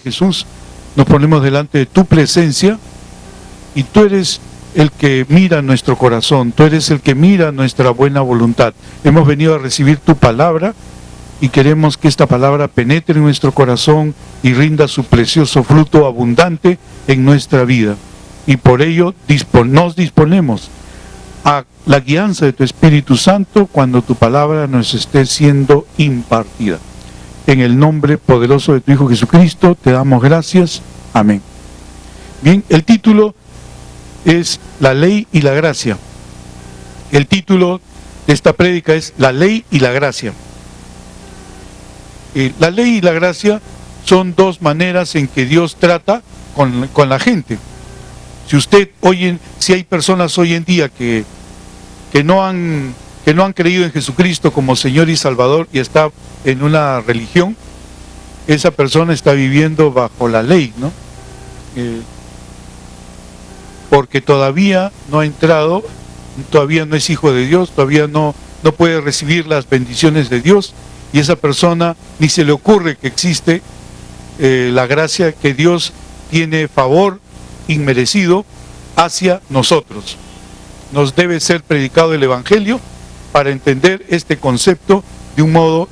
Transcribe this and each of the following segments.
Jesús, nos ponemos delante de tu presencia y tú eres el que mira nuestro corazón, tú eres el que mira nuestra buena voluntad. Hemos venido a recibir tu palabra y queremos que esta palabra penetre en nuestro corazón y rinda su precioso fruto abundante en nuestra vida. Y por ello nos disponemos a la guianza de tu Espíritu Santo cuando tu palabra nos esté siendo impartida. En el nombre poderoso de tu Hijo Jesucristo te damos gracias. Amén. Bien, el título es La Ley y la Gracia. El título de esta prédica es La Ley y la Gracia. La ley y la gracia son dos maneras en que Dios trata con la gente. Si hay personas hoy en día que no han creído en Jesucristo como Señor y Salvador y está en una religión, esa persona está viviendo bajo la ley, ¿no? Porque todavía no ha entrado, todavía no es hijo de Dios, todavía no puede recibir las bendiciones de Dios, y esa persona ni se le ocurre que existe la gracia, que Dios tiene favor inmerecido hacia nosotros. Nos debe ser predicado el Evangelio para entender este concepto de un modo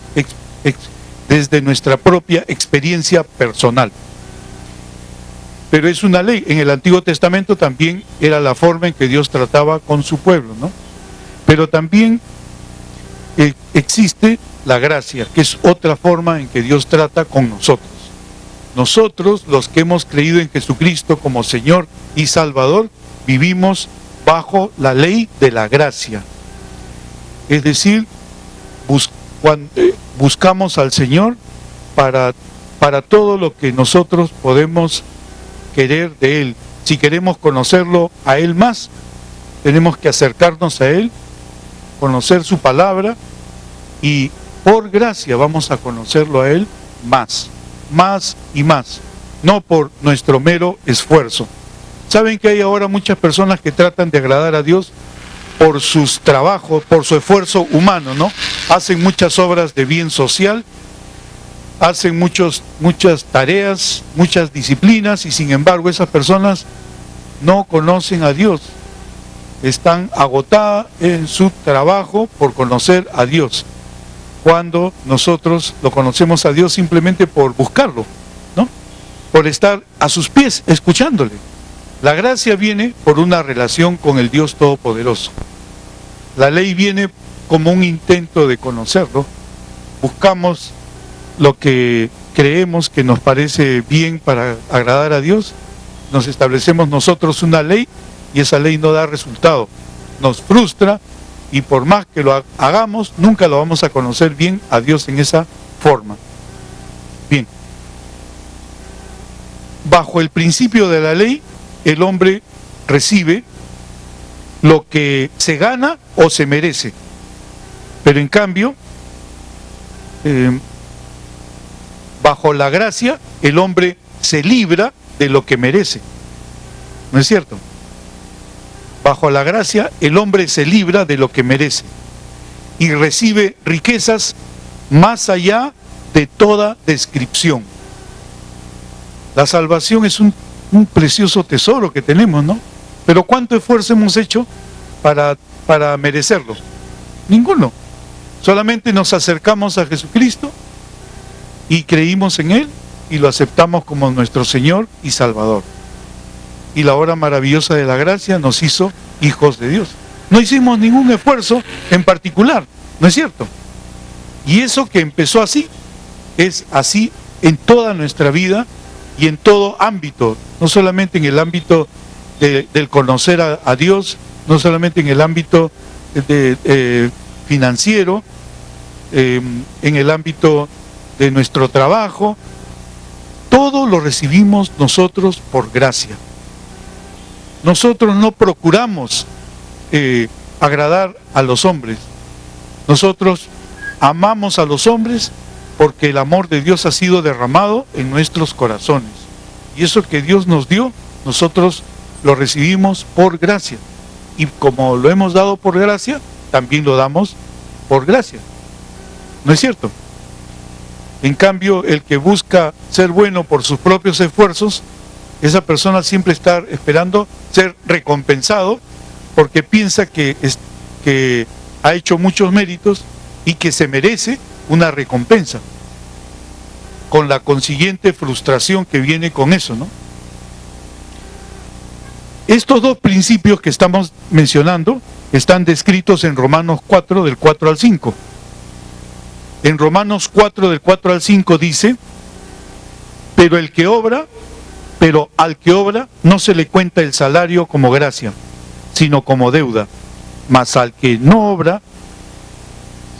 desde nuestra propia experiencia personal. Pero es una ley. En el Antiguo Testamento también era la forma en que Dios trataba con su pueblo, ¿no? Pero también existe la gracia, que es otra forma en que Dios trata con nosotros. Nosotros, los que hemos creído en Jesucristo como Señor y Salvador, vivimos bajo la ley de la gracia. Es decir, buscamos al Señor para todo lo que nosotros podemos querer de Él. Si queremos conocerlo a Él más, tenemos que acercarnos a Él, conocer su palabra, y por gracia vamos a conocerlo a Él más y más, no por nuestro mero esfuerzo. ¿Saben que hay ahora muchas personas que tratan de agradar a Dios por sus trabajos, por su esfuerzo humano, ¿no? Hacen muchas obras de bien social, hacen muchas tareas, muchas disciplinas, y sin embargo esas personas no conocen a Dios. Están agotadas en su trabajo por conocer a Dios, cuando nosotros lo conocemos a Dios simplemente por buscarlo, ¿no? Por estar a sus pies, escuchándole. La gracia viene por una relación con el Dios Todopoderoso. La ley viene como un intento de conocerlo. Buscamos lo que creemos que nos parece bien para agradar a Dios. Nos establecemos nosotros una ley y esa ley no da resultado. Nos frustra, y por más que lo hagamos, nunca lo vamos a conocer bien a Dios en esa forma. Bien. Bajo el principio de la ley, el hombre recibe lo que se gana o se merece. Pero en cambio, bajo la gracia, el hombre se libra de lo que merece. ¿No es cierto? Bajo la gracia, el hombre se libra de lo que merece y recibe riquezas más allá de toda descripción. La salvación es un precioso tesoro que tenemos, ¿no? Pero ¿cuánto esfuerzo hemos hecho para merecerlo? Ninguno. Solamente nos acercamos a Jesucristo y creímos en Él y lo aceptamos como nuestro Señor y Salvador. Y la obra maravillosa de la gracia nos hizo hijos de Dios. No hicimos ningún esfuerzo en particular, ¿no es cierto? Y eso que empezó así, es así en toda nuestra vida y en todo ámbito, no solamente en el ámbito del conocer a Dios, no solamente en el ámbito financiero, en el ámbito de nuestro trabajo. Todo lo recibimos nosotros por gracia. Nosotros no procuramos agradar a los hombres. Nosotros amamos a los hombres porque el amor de Dios ha sido derramado en nuestros corazones. Y eso que Dios nos dio, nosotros lo recibimos por gracia. Y como lo hemos dado por gracia, también lo damos por gracia. ¿No es cierto? En cambio, el que busca ser bueno por sus propios esfuerzos, esa persona siempre está esperando ser recompensado porque piensa que ha hecho muchos méritos y que se merece una recompensa, con la consiguiente frustración que viene con eso, ¿no? Estos dos principios que estamos mencionando están descritos en Romanos 4, del 4 al 5. En Romanos 4, del 4 al 5 dice: pero al que obra no se le cuenta el salario como gracia, sino como deuda. Mas al que no obra,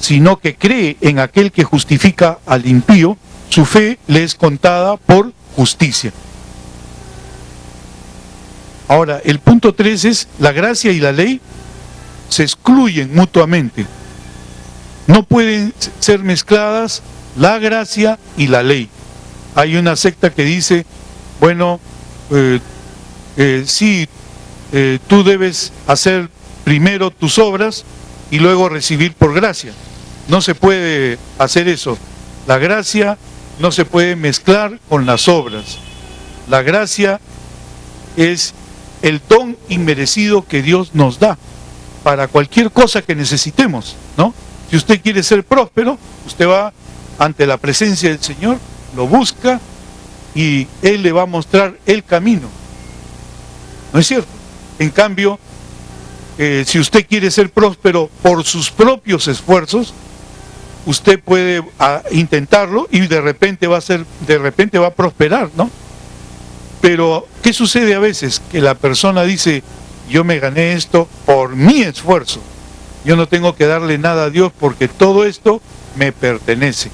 sino que cree en aquel que justifica al impío, su fe le es contada por justicia. Ahora, el punto 3 es: la gracia y la ley se excluyen mutuamente. No pueden ser mezcladas la gracia y la ley. Hay una secta que dice, bueno, sí, tú debes hacer primero tus obras y luego recibir por gracia. No se puede hacer eso. La gracia no se puede mezclar con las obras. La gracia es el don inmerecido que Dios nos da para cualquier cosa que necesitemos, ¿no? Si usted quiere ser próspero, usted va ante la presencia del Señor, lo busca y Él le va a mostrar el camino. ¿No es cierto? En cambio, si usted quiere ser próspero por sus propios esfuerzos, usted puede intentarlo y de repente va a prosperar, ¿no? Pero, ¿qué sucede a veces? Que la persona dice, yo me gané esto por mi esfuerzo. Yo no tengo que darle nada a Dios porque todo esto me pertenece.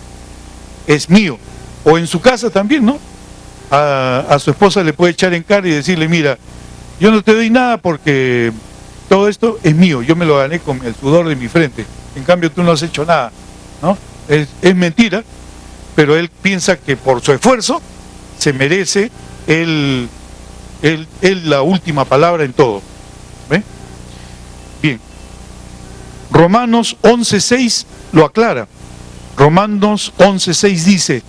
Es mío. O en su casa también, ¿no? A su esposa le puede echar en cara y decirle, mira, yo no te doy nada porque todo esto es mío. Yo me lo gané con el sudor de mi frente. En cambio, tú no has hecho nada, ¿no? Es mentira, pero él piensa que por su esfuerzo se merece él la última palabra en todo. ¿Ve? Bien. Romanos 11:6 lo aclara. Romanos 11:6 dice,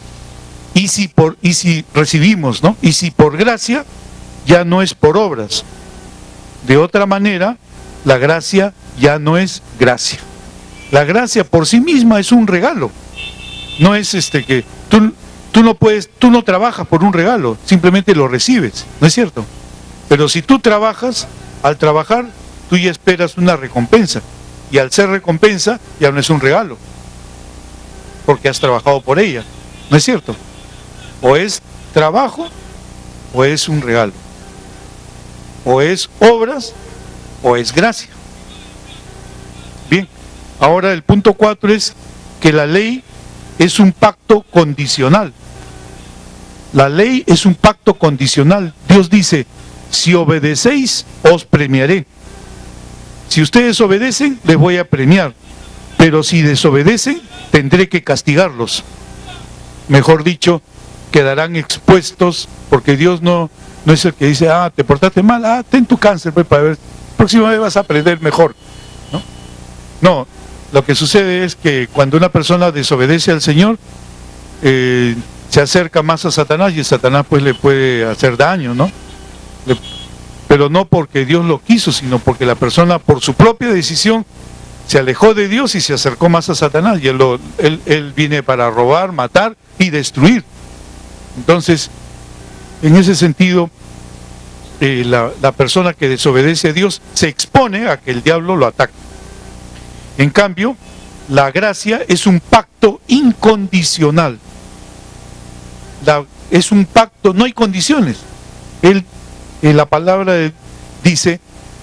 y si recibimos, ¿no? Y si por gracia, ya no es por obras. De otra manera, la gracia ya no es gracia. La gracia por sí misma es un regalo. No es que tú no trabajas por un regalo, simplemente lo recibes, ¿no es cierto? Pero si tú trabajas, al trabajar, tú ya esperas una recompensa. Y al ser recompensa, ya no es un regalo, porque has trabajado por ella, ¿no es cierto? O es trabajo, o es un regalo. O es obras, o es gracia. Bien, ahora el punto 4 es que la ley es un pacto condicional. La ley es un pacto condicional. Dios dice, si obedecéis, os premiaré. Si ustedes obedecen, les voy a premiar. Pero si desobedecen, tendré que castigarlos. Mejor dicho, quedarán expuestos, porque Dios no es el que dice, te portaste mal, ten tu cáncer, pues, para ver, próxima vez vas a aprender mejor. No, lo que sucede es que cuando una persona desobedece al Señor, se acerca más a Satanás y Satanás pues le puede hacer daño, ¿no? Pero no porque Dios lo quiso, sino porque la persona por su propia decisión se alejó de Dios y se acercó más a Satanás, y él viene para robar, matar y destruir. Entonces, en ese sentido, la persona que desobedece a Dios se expone a que el diablo lo ataque. En cambio, la gracia es un pacto incondicional. Es un pacto, no hay condiciones. La palabra dice,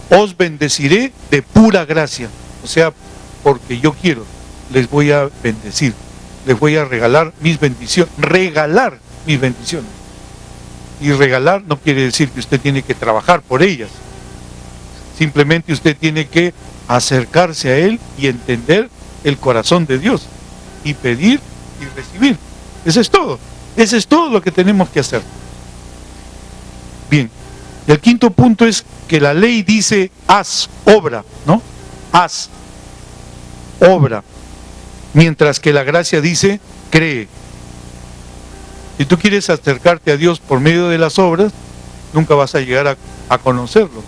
os bendeciré de pura gracia. O sea, porque yo quiero, les voy a bendecir, les voy a regalar mis bendiciones, regalar mis bendiciones. Y regalar no quiere decir que usted tiene que trabajar por ellas. Simplemente usted tiene que acercarse a Él y entender el corazón de Dios, y pedir y recibir. Eso es todo. Eso es todo lo que tenemos que hacer. Bien. El quinto punto es que la ley dice, haz, obra, ¿no? Haz, obra. Mientras que la gracia dice, cree. Si tú quieres acercarte a Dios por medio de las obras, nunca vas a llegar a conocerlo.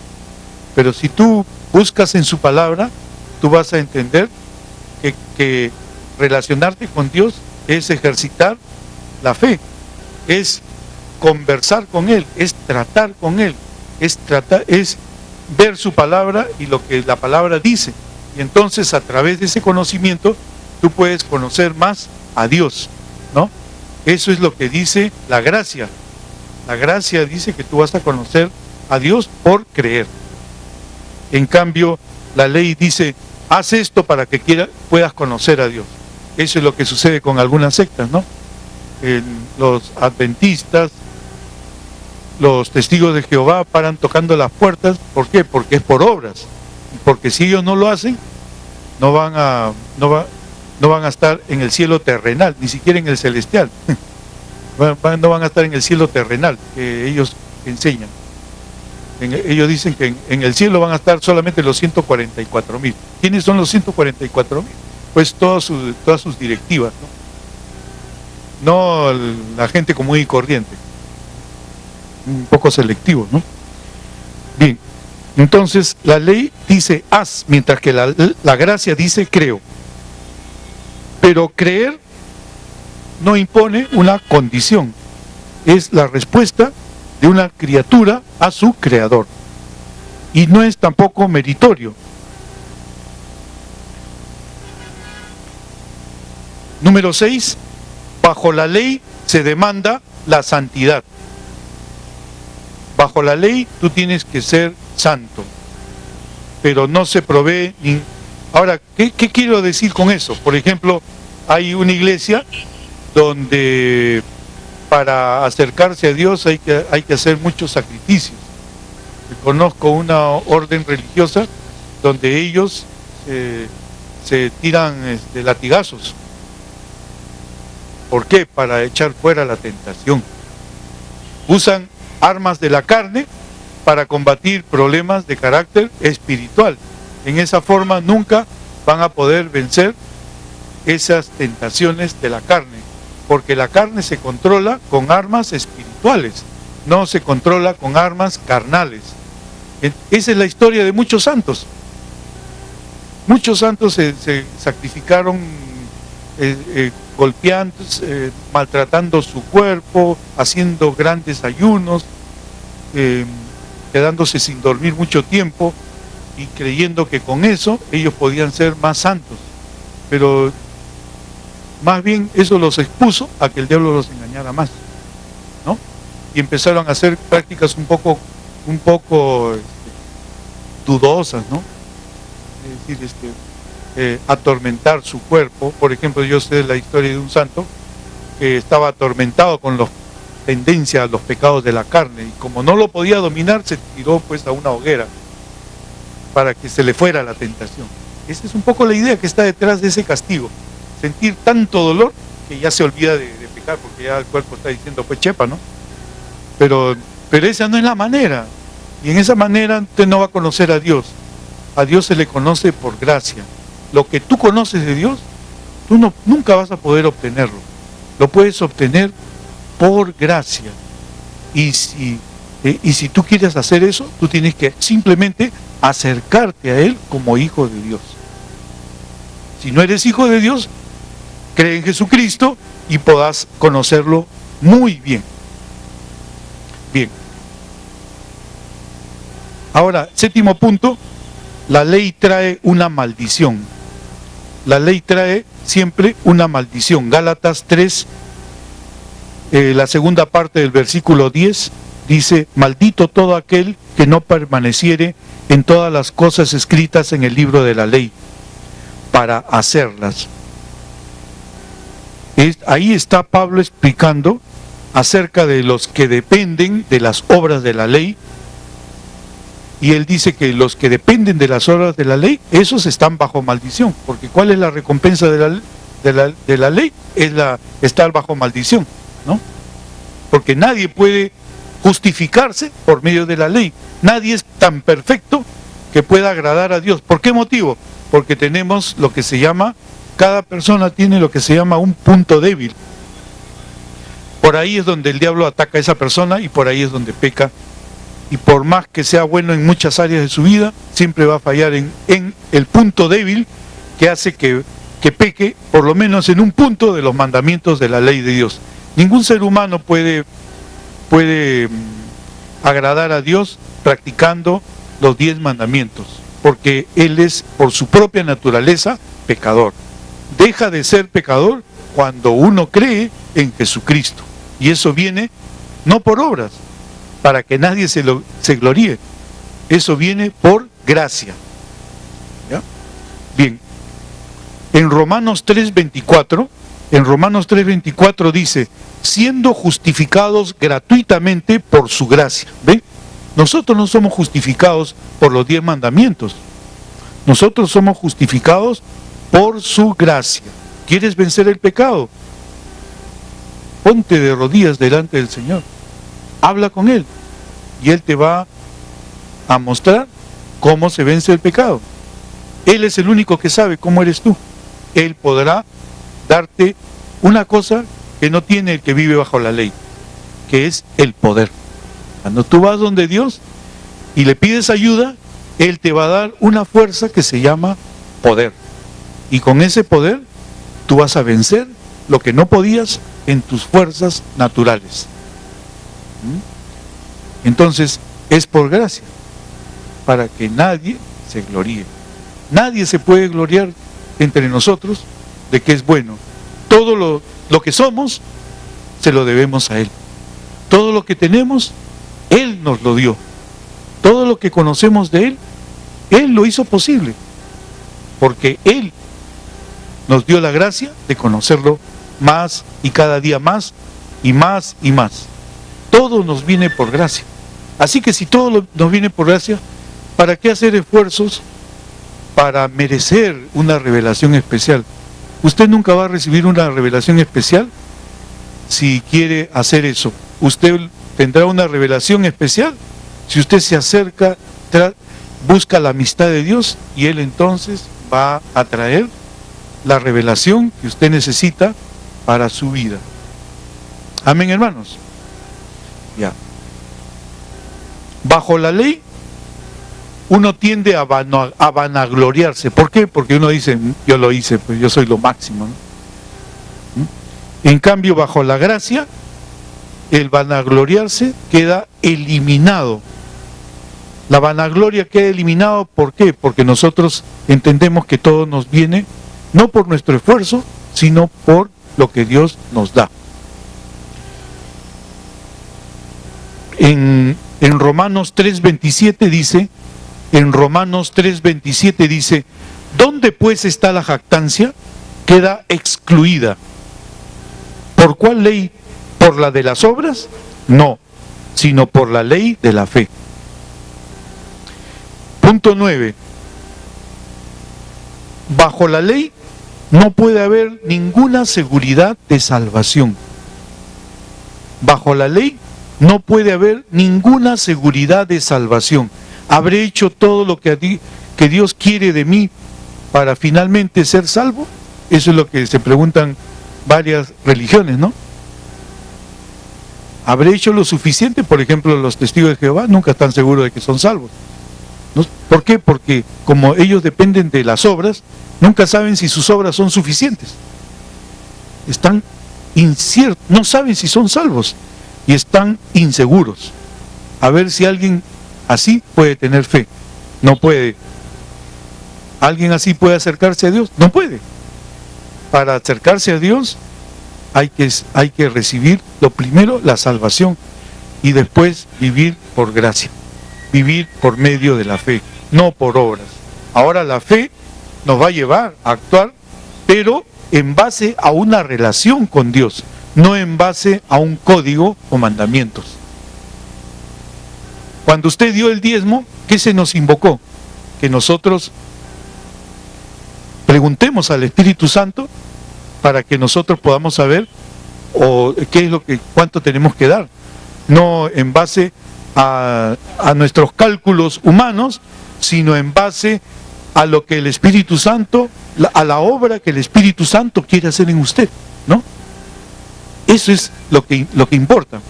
Pero si tú buscas en su palabra, tú vas a entender que relacionarte con Dios es ejercitar la fe, es conversar con Él, es tratar con Él, es ver su palabra y lo que la palabra dice. Y entonces a través de ese conocimiento tú puedes conocer más a Dios, ¿no? Eso es lo que dice la gracia. La gracia dice que tú vas a conocer a Dios por creer. En cambio, la ley dice, haz esto para que puedas conocer a Dios. Eso es lo que sucede con algunas sectas, ¿no? Los adventistas, los testigos de Jehová paran tocando las puertas. ¿Por qué? Porque es por obras. Porque si ellos no lo hacen, no van a estar en el cielo terrenal, ni siquiera en el celestial. No van a estar en el cielo terrenal que ellos enseñan. Ellos dicen que en el cielo van a estar solamente los 144.000. ¿Quiénes son los 144.000? Pues todas sus directivas, ¿no? No la gente común y corriente. Un poco selectivo, ¿no? Bien, entonces la ley dice haz, mientras que la gracia dice creo. Pero creer no impone una condición, es la respuesta de una criatura a su creador. Y no es tampoco meritorio. Número 6, bajo la ley se demanda la santidad. Bajo la ley tú tienes que ser santo, pero no se provee ni... Ahora, ¿qué quiero decir con eso? Por ejemplo, hay una iglesia donde para acercarse a Dios hay que hacer muchos sacrificios. Conozco una orden religiosa donde ellos se tiran latigazos. ¿Por qué? Para echar fuera la tentación. Usan armas de la carne para combatir problemas de carácter espiritual. En esa forma nunca van a poder vencer esas tentaciones de la carne, porque la carne se controla con armas espirituales, no se controla con armas carnales. Esa es la historia de muchos santos. Muchos santos se sacrificaron golpeando, maltratando su cuerpo, haciendo grandes ayunos, quedándose sin dormir mucho tiempo y creyendo que con eso ellos podían ser más santos. Pero más bien eso los expuso a que el diablo los engañara más, ¿no? Y empezaron a hacer prácticas un poco dudosas, ¿no? Es decir, atormentar su cuerpo. Por ejemplo, yo sé la historia de un santo que estaba atormentado con las tendencias a los pecados de la carne, y como no lo podía dominar, se tiró pues a una hoguera para que se le fuera la tentación. Esa es un poco la idea que está detrás de ese castigo. Sentir tanto dolor que ya se olvida de pecar, porque ya el cuerpo está diciendo pues chepa, ¿no? Pero esa no es la manera, y en esa manera usted no va a conocer a Dios. A Dios se le conoce por gracia. Lo que tú conoces de Dios, tú nunca vas a poder obtenerlo. Lo puedes obtener por gracia. Y si tú quieres hacer eso, tú tienes que simplemente acercarte a Él como hijo de Dios. Si no eres hijo de Dios, cree en Jesucristo y podrás conocerlo muy bien. Bien. Ahora, séptimo punto, la ley trae una maldición. La ley trae siempre una maldición. Gálatas 3, la segunda parte del versículo 10, dice, maldito todo aquel que no permaneciere en todas las cosas escritas en el libro de la ley, para hacerlas. Ahí está Pablo explicando acerca de los que dependen de las obras de la ley, y él dice que los que dependen de las obras de la ley, esos están bajo maldición, porque ¿cuál es la recompensa de la ley? Es estar bajo maldición, ¿no? Porque nadie puede justificarse por medio de la ley. Nadie es tan perfecto que pueda agradar a Dios. ¿Por qué motivo? Porque tenemos lo que se llama, cada persona tiene lo que se llama un punto débil. por ahí es donde el diablo ataca a esa persona y por ahí es donde peca. Y por más que sea bueno en muchas áreas de su vida, siempre va a fallar en el punto débil que hace que peque, por lo menos en un punto de los mandamientos de la ley de Dios. Ningún ser humano puede agradar a Dios practicando los 10 mandamientos, porque Él es, por su propia naturaleza, pecador. Deja de ser pecador cuando uno cree en Jesucristo. Y eso viene no por obras, para que nadie se gloríe. Eso viene por gracia. ¿Ya? Bien. En Romanos 3:24 dice, siendo justificados gratuitamente por su gracia. ¿Ven? Nosotros no somos justificados por los 10 mandamientos. Nosotros somos justificados por su gracia. ¿Quieres vencer el pecado? Ponte de rodillas delante del Señor. Habla con Él. Y Él te va a mostrar cómo se vence el pecado. Él es el único que sabe cómo eres tú. Él podrá darte una cosa que no tiene el que vive bajo la ley, que es el poder. Cuando tú vas donde Dios y le pides ayuda, Él te va a dar una fuerza que se llama poder. Y con ese poder tú vas a vencer lo que no podías en tus fuerzas naturales. Entonces, es por gracia, para que nadie se gloríe. Nadie se puede gloriar entre nosotros de que es bueno. Todo lo que somos, se lo debemos a Él. Todo lo que tenemos, Él nos lo dio. Todo lo que conocemos de Él, Él lo hizo posible. Porque Él nos dio la gracia de conocerlo más y cada día más y más y más. Todo nos viene por gracia. Así que si todo nos viene por gracia, ¿para qué hacer esfuerzos para merecer una revelación especial? Usted nunca va a recibir una revelación especial si quiere hacer eso. Usted tendrá una revelación especial si usted se acerca, busca la amistad de Dios, y Él entonces va a traer la revelación que usted necesita para su vida. Amén, hermanos. Ya. Bajo la ley, uno tiende a vanagloriarse. ¿Por qué? Porque uno dice, yo lo hice, pues yo soy lo máximo, ¿no? En cambio, bajo la gracia, el vanagloriarse queda eliminado. La vanagloria queda eliminado, ¿por qué? Porque nosotros entendemos que todo nos viene, no por nuestro esfuerzo, sino por lo que Dios nos da. En Romanos 3:27 dice, ¿dónde pues está la jactancia? Queda excluida. ¿Por cuál ley? ¿Por la de las obras? No, sino por la ley de la fe. Punto 9. Bajo la ley no puede haber ninguna seguridad de salvación. Bajo la ley no puede haber ninguna seguridad de salvación. ¿Habré hecho todo lo que Dios quiere de mí para finalmente ser salvo? Eso es lo que se preguntan varias religiones, ¿no? ¿Habré hecho lo suficiente? Por ejemplo, los testigos de Jehová nunca están seguros de que son salvos, ¿no? ¿Por qué? Porque como ellos dependen de las obras, nunca saben si sus obras son suficientes. Están inciertos, no saben si son salvos y están inseguros. A ver si alguien así puede tener fe. No puede. ¿Alguien así puede acercarse a Dios? No puede. Para acercarse a Dios hay que recibir lo primero, la salvación, y después vivir por gracia, vivir por medio de la fe, no por obras. Ahora la fe nos va a llevar a actuar, pero en base a una relación con Dios, no en base a un código o mandamientos. Cuando usted dio el diezmo, ¿qué se nos invocó? Que nosotros preguntemos al Espíritu Santo para que nosotros podamos saber cuánto tenemos que dar, no en base a nuestros cálculos humanos, sino en base a lo que el Espíritu Santo, a la obra que el Espíritu Santo quiere hacer en usted, ¿no? Eso es lo que importa.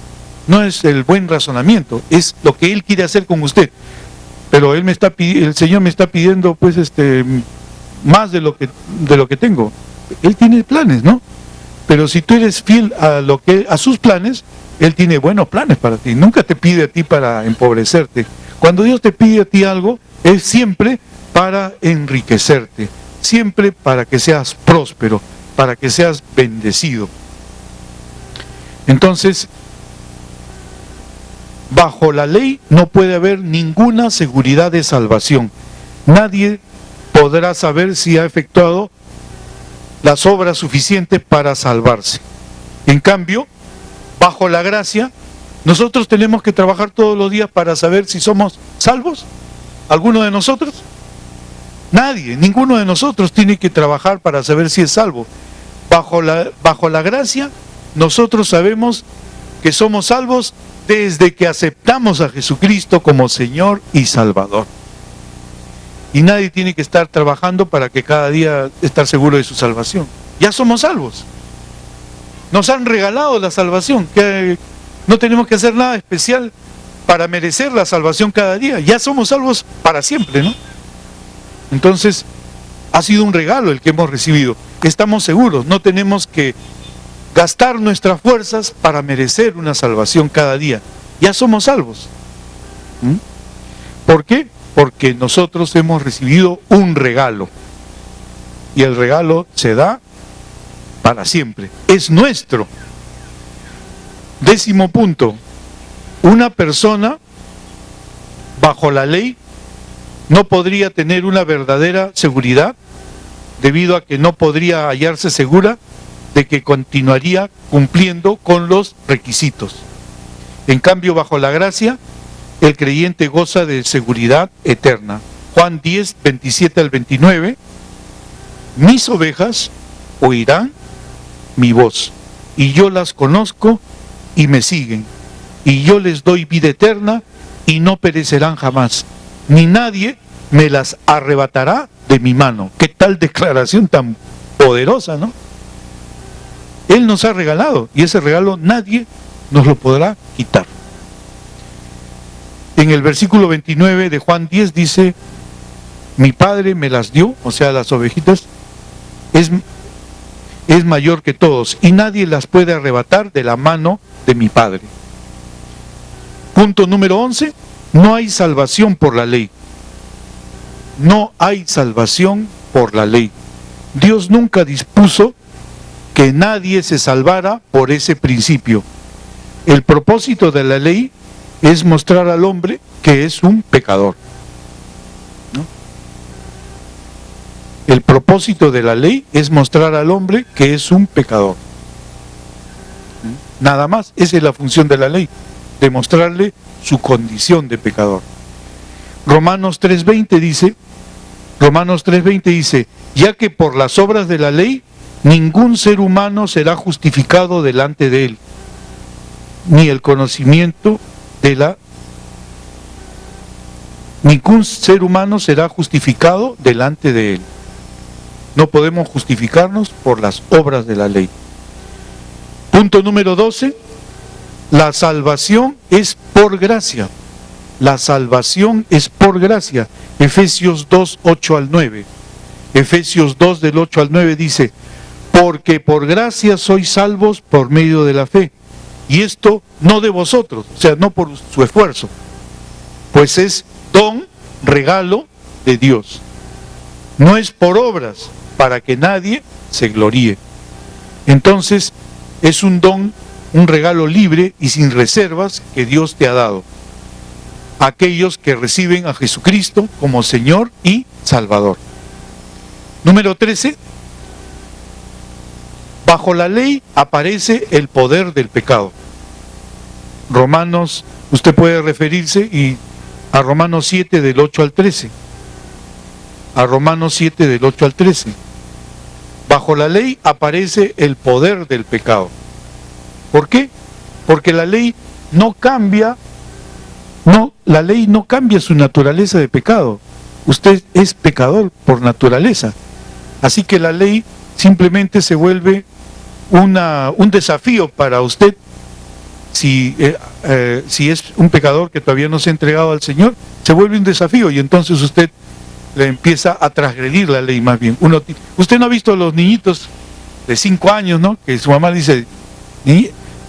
No es el buen razonamiento, es lo que Él quiere hacer con usted. Pero el Señor me está pidiendo, pues, más de lo que tengo. Él tiene planes, ¿no? Pero si tú eres fiel a sus planes, Él tiene buenos planes para ti. Nunca te pide a ti para empobrecerte. Cuando Dios te pide a ti algo, es siempre para enriquecerte, siempre para que seas próspero, para que seas bendecido. Entonces, bajo la ley no puede haber ninguna seguridad de salvación. Nadie podrá saber si ha efectuado las obras suficientes para salvarse. En cambio, bajo la gracia, nosotros tenemos que trabajar todos los días para saber si somos salvos. ¿Alguno de nosotros? Nadie, ninguno de nosotros tiene que trabajar para saber si es salvo. Bajo la gracia, nosotros sabemos que somos salvos desde que aceptamos a Jesucristo como Señor y Salvador. Y nadie tiene que estar trabajando para que cada día estar seguro de su salvación. Ya somos salvos. Nos han regalado la salvación, que no tenemos que hacer nada especial para merecer la salvación cada día. Ya somos salvos para siempre, ¿no? Entonces, ha sido un regalo el que hemos recibido. Estamos seguros, no tenemos que gastar nuestras fuerzas para merecer una salvación cada día. Ya somos salvos. ¿Por qué? Porque nosotros hemos recibido un regalo. Y el regalo se da para siempre. Es nuestro. 10º punto. Una persona bajo la ley no podría tener una verdadera seguridad debido a que no podría hallarse segura de que continuaría cumpliendo con los requisitos. En cambio, bajo la gracia, el creyente goza de seguridad eterna. Juan 10, 27 al 29, mis ovejas oirán mi voz, y yo las conozco y me siguen, y yo les doy vida eterna y no perecerán jamás, ni nadie me las arrebatará de mi mano. Qué tal declaración tan poderosa, ¿no? Él nos ha regalado, y ese regalo nadie nos lo podrá quitar. En el versículo 29 de Juan 10 dice, mi Padre me las dio, o sea, las ovejitas, es mayor que todos, y nadie las puede arrebatar de la mano de mi Padre. Punto número 11, no hay salvación por la ley. No hay salvación por la ley. Dios nunca dispuso que nadie se salvara por ese principio. El propósito de la ley es mostrar al hombre que es un pecador, ¿no? El propósito de la ley es mostrar al hombre que es un pecador. Nada más, esa es la función de la ley, demostrarle su condición de pecador. Romanos 3:20 dice, ya que por las obras de la ley ningún ser humano será justificado delante de él, ni el conocimiento ningún ser humano será justificado delante de él. No podemos justificarnos por las obras de la ley. Punto número 12, la salvación es por gracia. La salvación es por gracia. Efesios 2, 8 al 9. Efesios 2 del 8 al 9 dice, porque por gracia sois salvos por medio de la fe. Y esto no de vosotros, o sea, no por su esfuerzo, pues es don, regalo de Dios. No es por obras, para que nadie se gloríe. Entonces, es un don, un regalo libre y sin reservas que Dios te ha dado a aquellos que reciben a Jesucristo como Señor y Salvador. Número 13. Bajo la ley aparece el poder del pecado. Romanos, usted puede referirse a Romanos 7 del 8 al 13. A Romanos 7 del 8 al 13. Bajo la ley aparece el poder del pecado. ¿Por qué? Porque la ley no cambia, la ley no cambia su naturaleza de pecado. Usted es pecador por naturaleza. Así que la ley simplemente se vuelve un desafío para usted. Si es un pecador que todavía no se ha entregado al Señor, se vuelve un desafío y entonces usted le empieza a transgredir la ley más bien. Usted no ha visto a los niñitos de 5 años, ¿no? Que su mamá dice,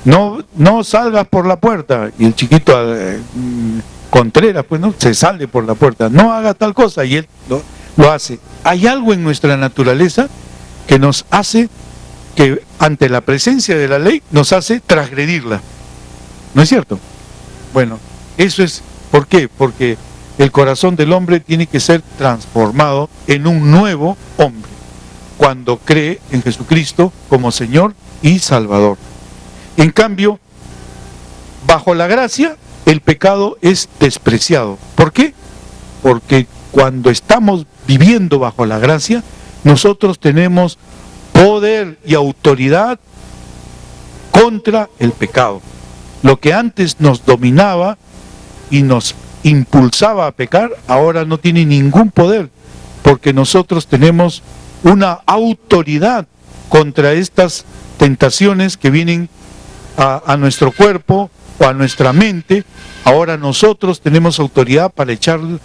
no salgas por la puerta, y el chiquito Contreras, pues, ¿no? Se sale por la puerta, no haga tal cosa, y él lo hace. Hay algo en nuestra naturaleza que nos hace, que ante la presencia de la ley, nos hace transgredirla. ¿No es cierto? Bueno, eso es, ¿por qué? Porque el corazón del hombre tiene que ser transformado en un nuevo hombre, cuando cree en Jesucristo como Señor y Salvador. En cambio, bajo la gracia, el pecado es despreciado. ¿Por qué? Porque cuando estamos viviendo bajo la gracia, nosotros tenemos poder y autoridad contra el pecado. Lo que antes nos dominaba y nos impulsaba a pecar, ahora no tiene ningún poder, porque nosotros tenemos una autoridad contra estas tentaciones que vienen a nuestro cuerpo o a nuestra mente. Ahora nosotros tenemos autoridad para echarlas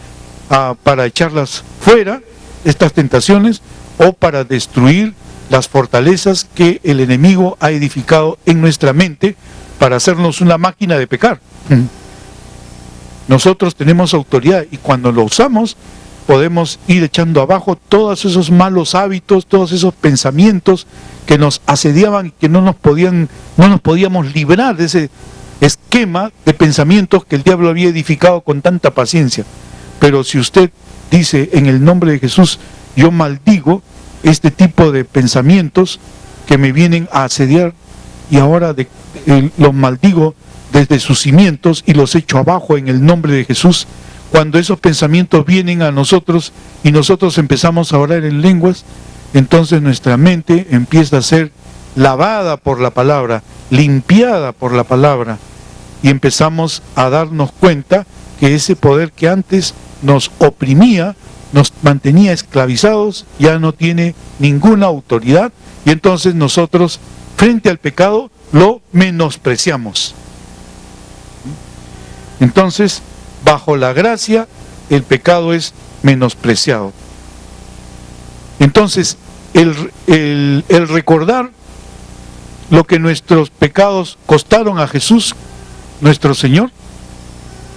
fuera, estas tentaciones, o para destruir las fortalezas que el enemigo ha edificado en nuestra mente para hacernos una máquina de pecar. Nosotros tenemos autoridad y cuando lo usamos podemos ir echando abajo todos esos malos hábitos, todos esos pensamientos que nos asediaban y que no nos podíamos librar de ese esquema de pensamientos que el diablo había edificado con tanta paciencia. Pero si usted dice, en el nombre de Jesús, yo maldigo este tipo de pensamientos que me vienen a asediar, y ahora los maldigo desde sus cimientos y los echo abajo en el nombre de Jesús. Cuando esos pensamientos vienen a nosotros y nosotros empezamos a orar en lenguas, entonces nuestra mente empieza a ser lavada por la palabra, limpiada por la palabra, y empezamos a darnos cuenta que ese poder que antes nos oprimía, nos mantenía esclavizados, ya no tiene ninguna autoridad, y entonces nosotros, frente al pecado, lo menospreciamos. Entonces, bajo la gracia, el pecado es menospreciado. Entonces, el recordar lo que nuestros pecados costaron a Jesús, nuestro Señor,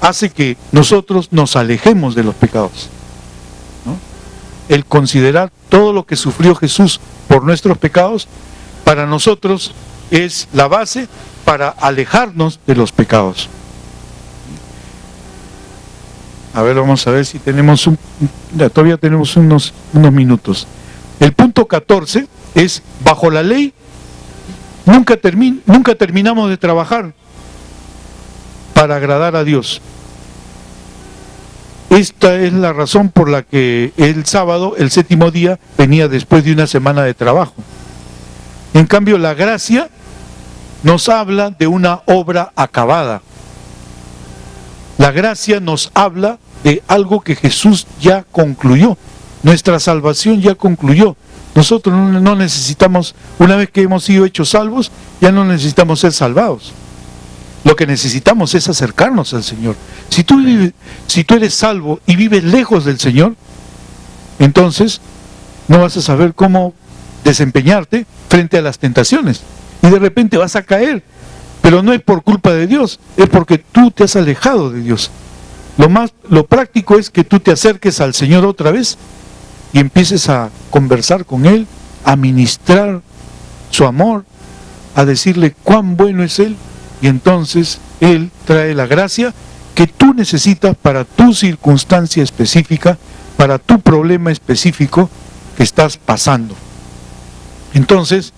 hace que nosotros nos alejemos de los pecados, ¿no? El considerar todo lo que sufrió Jesús por nuestros pecados, para nosotros es la base para alejarnos de los pecados. A ver, vamos a ver si tenemos todavía tenemos unos minutos. El punto 14 es, bajo la ley, nunca terminamos de trabajar para agradar a Dios. Esta es la razón por la que el sábado, el séptimo día, venía después de una semana de trabajo. En cambio, la gracia nos habla de una obra acabada. La gracia nos habla de algo que Jesús ya concluyó. Nuestra salvación ya concluyó. Nosotros no necesitamos, una vez que hemos sido hechos salvos, ya no necesitamos ser salvados. Lo que necesitamos es acercarnos al Señor. Si tú eres salvo y vives lejos del Señor, entonces no vas a saber cómo desempeñarte frente a las tentaciones. Y de repente vas a caer. Pero no es por culpa de Dios, es porque tú te has alejado de Dios. Lo práctico es que tú te acerques al Señor otra vez y empieces a conversar con Él, a ministrar su amor, a decirle cuán bueno es Él, y entonces Él trae la gracia que tú necesitas para tu circunstancia específica, para tu problema específico que estás pasando. Entonces,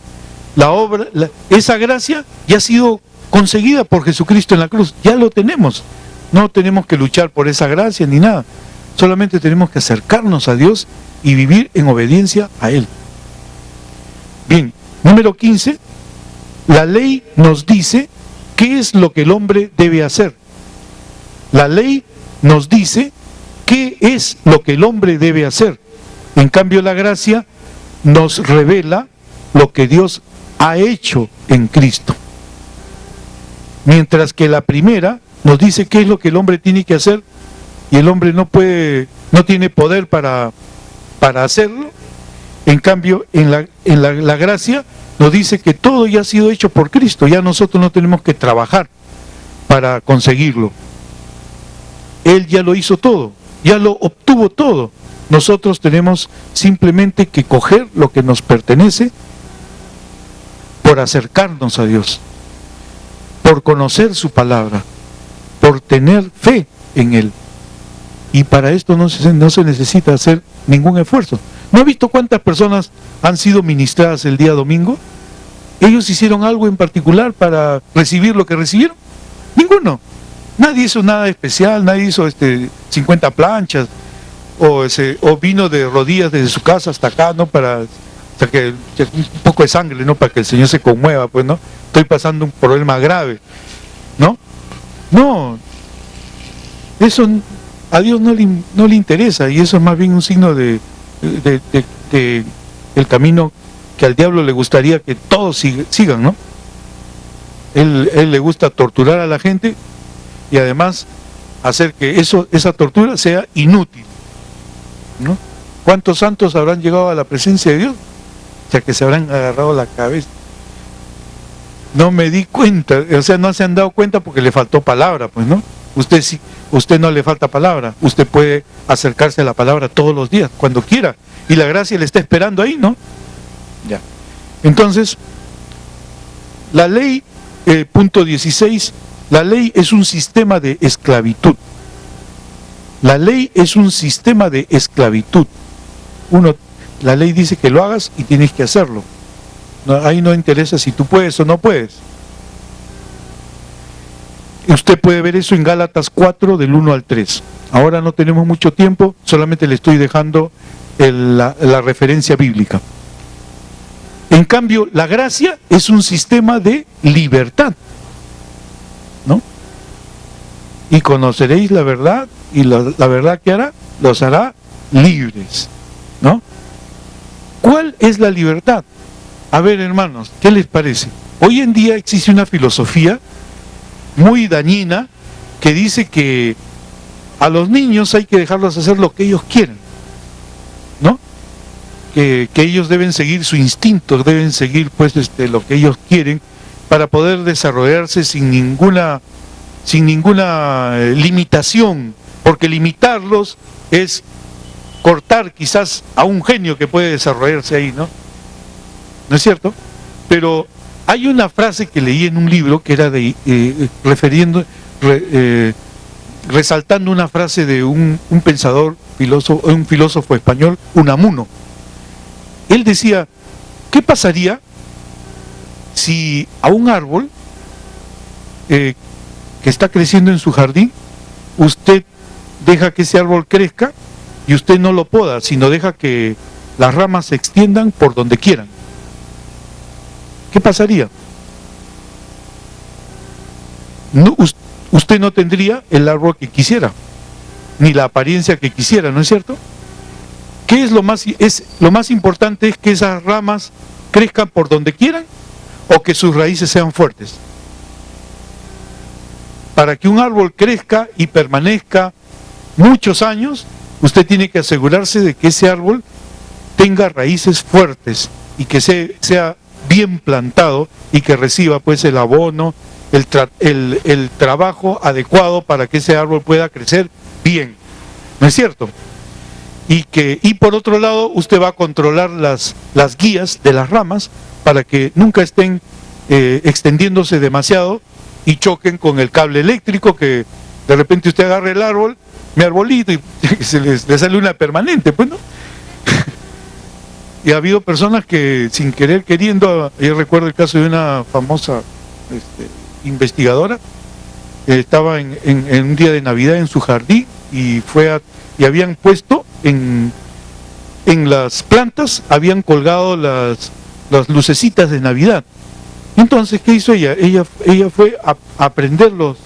esa gracia ya ha sido conseguida por Jesucristo en la cruz, ya lo tenemos. No tenemos que luchar por esa gracia ni nada, solamente tenemos que acercarnos a Dios y vivir en obediencia a Él. Bien, número 15, la ley nos dice qué es lo que el hombre debe hacer. La ley nos dice qué es lo que el hombre debe hacer. En cambio, la gracia nos revela lo que Dios ha hecho en Cristo. Mientras que la primera nos dice qué es lo que el hombre tiene que hacer, y el hombre no tiene poder para hacerlo. En cambio, en la gracia nos dice que todo ya ha sido hecho por Cristo, ya nosotros no tenemos que trabajar para conseguirlo. Él ya lo hizo todo, ya lo obtuvo todo. Nosotros tenemos simplemente que coger lo que nos pertenece por acercarnos a Dios, por conocer su palabra, por tener fe en Él. Y para esto no se necesita hacer ningún esfuerzo. ¿No ha visto cuántas personas han sido ministradas el día domingo? ¿Ellos hicieron algo en particular para recibir lo que recibieron? Ninguno. Nadie hizo nada especial, nadie hizo 50 planchas, o vino de rodillas desde su casa hasta acá, ¿no? Para que un poco de sangre, ¿no? Para que el Señor se conmueva, pues, ¿no? Estoy pasando un problema grave, ¿no? No, eso a Dios no le interesa, y eso es más bien un signo de el camino que al diablo le gustaría que todos sigan, ¿no? Él le gusta torturar a la gente y además hacer que esa tortura sea inútil, ¿no? ¿Cuántos santos habrán llegado a la presencia de Dios? O sea, que se habrán agarrado la cabeza. No me di cuenta, o sea, no se han dado cuenta porque le faltó palabra, pues, ¿no? Usted no le falta palabra, usted puede acercarse a la palabra todos los días, cuando quiera, y la gracia le está esperando ahí, ¿no? Ya. Entonces, la ley, punto 16, la ley es un sistema de esclavitud. La ley es un sistema de esclavitud. La ley dice que lo hagas y tienes que hacerlo. Ahí no interesa si tú puedes o no puedes. Usted puede ver eso en Gálatas 4, del 1 al 3. Ahora no tenemos mucho tiempo, solamente le estoy dejando la referencia bíblica. En cambio, la gracia es un sistema de libertad, ¿no? Y conoceréis la verdad, y la verdad que hará, los hará libres, ¿no? ¿Cuál es la libertad? A ver, hermanos, ¿qué les parece? Hoy en día existe una filosofía muy dañina que dice que a los niños hay que dejarlos hacer lo que ellos quieran, ¿no? Que ellos deben seguir su instinto, deben seguir pues lo que ellos quieren para poder desarrollarse sin ninguna limitación, porque limitarlos es cortar quizás a un genio que puede desarrollarse ahí, ¿no? ¿No es cierto? Pero hay una frase que leí en un libro que era resaltando una frase de un pensador, un filósofo español, Unamuno. Él decía, ¿qué pasaría si a un árbol que está creciendo en su jardín, usted deja que ese árbol crezca y usted no lo poda, sino deja que las ramas se extiendan por donde quieran? ¿Qué pasaría? No, usted no tendría el árbol que quisiera, ni la apariencia que quisiera, ¿no es cierto? ¿Qué es lo más importante? ¿Es que esas ramas crezcan por donde quieran o que sus raíces sean fuertes? Para que un árbol crezca y permanezca muchos años, usted tiene que asegurarse de que ese árbol tenga raíces fuertes y que sea bien plantado y que reciba pues el abono, el trabajo adecuado para que ese árbol pueda crecer bien, ¿no es cierto? Y por otro lado usted va a controlar las guías de las ramas para que nunca estén extendiéndose demasiado y choquen con el cable eléctrico, que de repente usted agarre el árbol, mi arbolito, y se le sale una permanente, pues, ¿no? Y ha habido personas que sin querer queriendo, yo recuerdo el caso de una famosa investigadora, estaba en un día de Navidad en su jardín y habían puesto en las plantas, habían colgado las lucecitas de Navidad. Entonces, ¿qué hizo ella? Ella fue a aprenderlos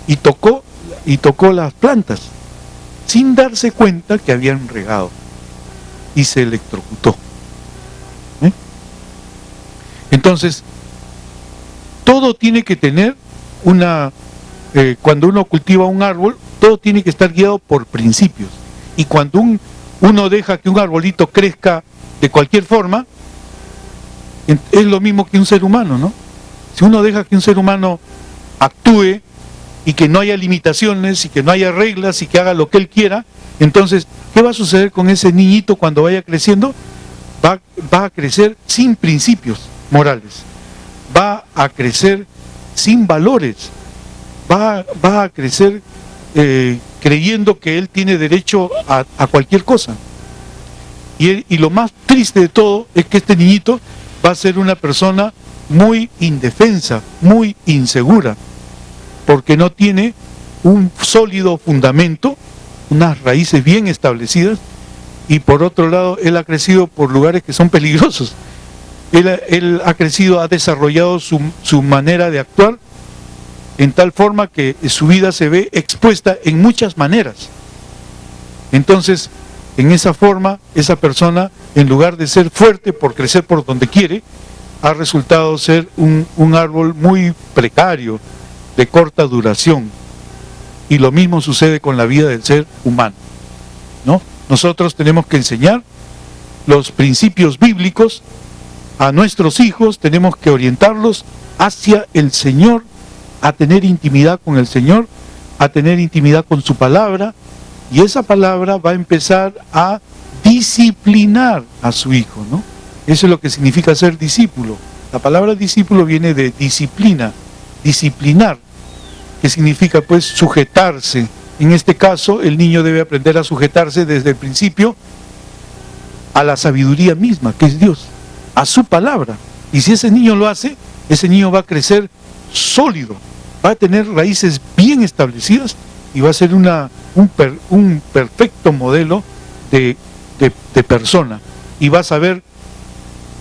y tocó las plantas sin darse cuenta que habían regado y se electrocutó. Entonces, todo tiene que tener cuando uno cultiva un árbol, todo tiene que estar guiado por principios. Y cuando uno deja que un arbolito crezca de cualquier forma, es lo mismo que un ser humano, ¿no? Si uno deja que un ser humano actúe y que no haya limitaciones y que no haya reglas y que haga lo que él quiera, entonces, ¿qué va a suceder con ese niñito cuando vaya creciendo? Va a crecer sin principios morales, va a crecer sin valores, va a crecer creyendo que él tiene derecho a cualquier cosa. Y lo más triste de todo es que este niñito va a ser una persona muy indefensa, muy insegura, porque no tiene un sólido fundamento, unas raíces bien establecidas, y por otro lado, él ha crecido por lugares que son peligrosos. Él ha crecido, ha desarrollado su manera de actuar en tal forma que su vida se ve expuesta en muchas maneras. Entonces, en esa forma, esa persona, en lugar de ser fuerte por crecer por donde quiere, ha resultado ser un árbol muy precario, de corta duración. Y lo mismo sucede con la vida del ser humano, ¿no? Nosotros tenemos que enseñar los principios bíblicos a nuestros hijos, tenemos que orientarlos hacia el Señor, a tener intimidad con el Señor, a tener intimidad con su palabra, y esa palabra va a empezar a disciplinar a su hijo, ¿no? Eso es lo que significa ser discípulo. La palabra discípulo viene de disciplina, disciplinar, que significa pues sujetarse. En este caso, el niño debe aprender a sujetarse desde el principio a la sabiduría misma, que es Dios, a su palabra. Y si ese niño lo hace, ese niño va a crecer sólido, va a tener raíces bien establecidas y va a ser un perfecto modelo de persona. Y va a saber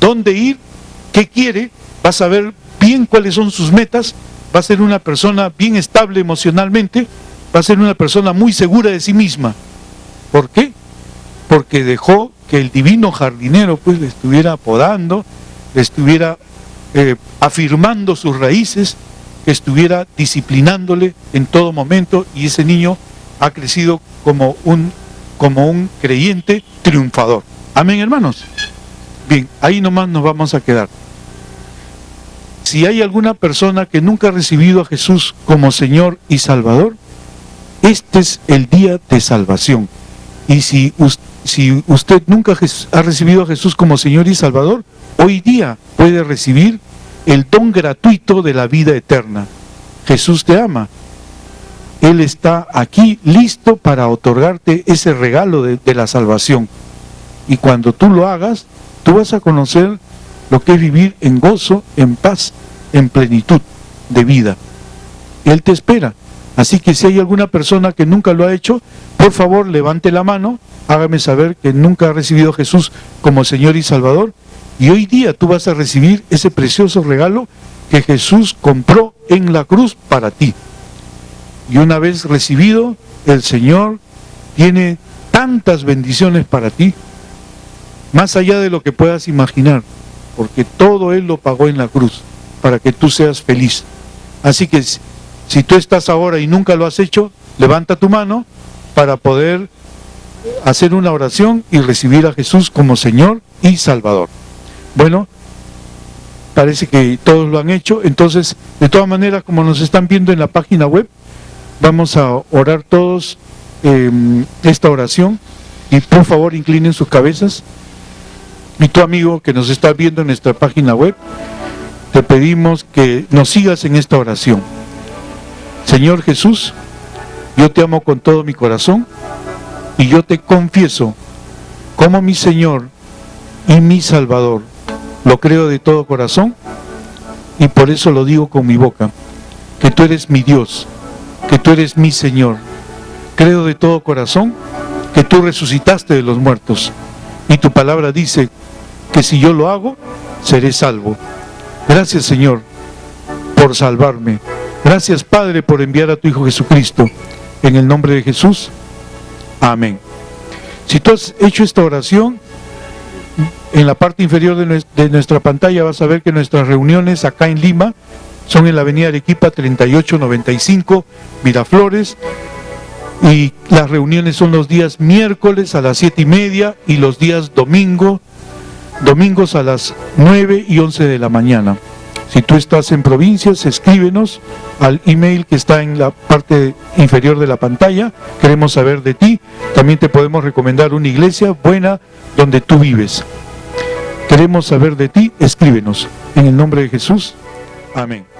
dónde ir, qué quiere, va a saber bien cuáles son sus metas, va a ser una persona bien estable emocionalmente, va a ser una persona muy segura de sí misma. ¿Por qué? Porque dejó que el divino jardinero pues le estuviera podando, le estuviera afirmando sus raíces, que estuviera disciplinándole en todo momento, y ese niño ha crecido como un creyente triunfador. Amén, hermanos. Bien, ahí nomás nos vamos a quedar. Si hay alguna persona que nunca ha recibido a Jesús como Señor y Salvador, este es el día de salvación. Y si usted nunca ha recibido a Jesús como Señor y Salvador, hoy día puede recibir el don gratuito de la vida eterna. Jesús te ama. Él está aquí listo para otorgarte ese regalo de la salvación. Y cuando tú lo hagas, tú vas a conocer lo que es vivir en gozo, en paz, en plenitud de vida. Él te espera. Así que si hay alguna persona que nunca lo ha hecho, por favor levante la mano, hágame saber que nunca ha recibido a Jesús como Señor y Salvador, y hoy día tú vas a recibir ese precioso regalo que Jesús compró en la cruz para ti. Y una vez recibido, el Señor tiene tantas bendiciones para ti, más allá de lo que puedas imaginar, porque todo Él lo pagó en la cruz, para que tú seas feliz. Así que si tú estás ahora y nunca lo has hecho, levanta tu mano para poder hacer una oración y recibir a Jesús como Señor y Salvador. Bueno, parece que todos lo han hecho. Entonces, de todas maneras, como nos están viendo en la página web, vamos a orar todos esta oración, y por favor inclinen sus cabezas. Y tu amigo que nos está viendo en nuestra página web, te pedimos que nos sigas en esta oración. Señor Jesús, yo te amo con todo mi corazón, y yo te confieso como mi Señor y mi Salvador. Lo creo de todo corazón, y por eso lo digo con mi boca, que tú eres mi Dios, que tú eres mi Señor. Creo de todo corazón que tú resucitaste de los muertos, y tu palabra dice que si yo lo hago, seré salvo. Gracias, Señor, por salvarme. Gracias, Padre, por enviar a tu Hijo Jesucristo. En el nombre de Jesús, amén. Si tú has hecho esta oración, En la parte inferior de nuestra pantalla vas a ver que nuestras reuniones acá en Lima son en la avenida Arequipa 3895, Miraflores, y las reuniones son los días miércoles a las 7:30 y los días domingos a las 9 y 11 de la mañana. Si tú estás en provincias, escríbenos al email que está en la parte inferior de la pantalla. Queremos saber de ti. También te podemos recomendar una iglesia buena donde tú vives. Queremos saber de ti, escríbenos. En el nombre de Jesús. Amén.